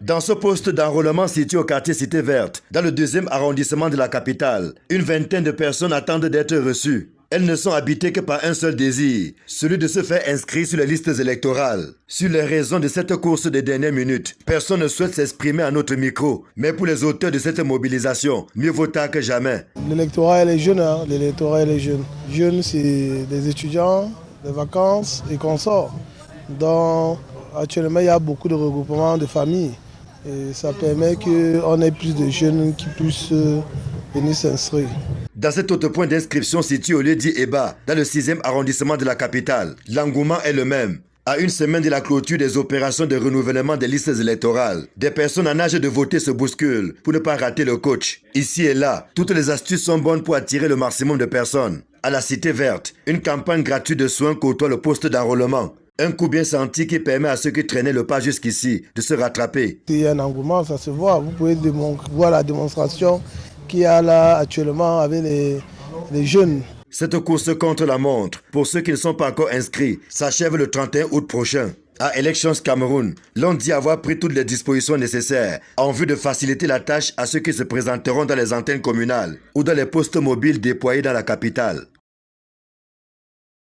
Dans ce poste d'enrôlement situé au quartier Cité Verte, dans le 2e arrondissement de la capitale, une vingtaine de personnes attendent d'être reçues. Elles ne sont habitées que par un seul désir, celui de se faire inscrire sur les listes électorales. Sur les raisons de cette course des dernières minutes, personne ne souhaite s'exprimer à notre micro. Mais pour les auteurs de cette mobilisation, mieux vaut tard que jamais. L'électorat et les jeunes, l'électorat et les jeunes. Jeunes, c'est des étudiants, des vacances et consorts. Donc, actuellement, il y a beaucoup de regroupements de familles. Et ça permet qu'on ait plus de jeunes qui puissent venir s'inscrire. Dans cet autre point d'inscription situé au lieu dit Eba, dans le 6e arrondissement de la capitale, l'engouement est le même. À une semaine de la clôture des opérations de renouvellement des listes électorales, des personnes en âge de voter se bousculent pour ne pas rater le coach. Ici et là, toutes les astuces sont bonnes pour attirer le maximum de personnes. À la Cité Verte, une campagne gratuite de soins côtoie le poste d'enrôlement. Un coup bien senti qui permet à ceux qui traînaient le pas jusqu'ici de se rattraper. Il y a un engouement, ça se voit. Vous pouvez voir la démonstration qu'il y a là actuellement avec les jeunes. Cette course contre la montre, pour ceux qui ne sont pas encore inscrits, s'achève le 31 août prochain. À Elections Cameroun, l'on dit avoir pris toutes les dispositions nécessaires en vue de faciliter la tâche à ceux qui se présenteront dans les antennes communales ou dans les postes mobiles déployés dans la capitale.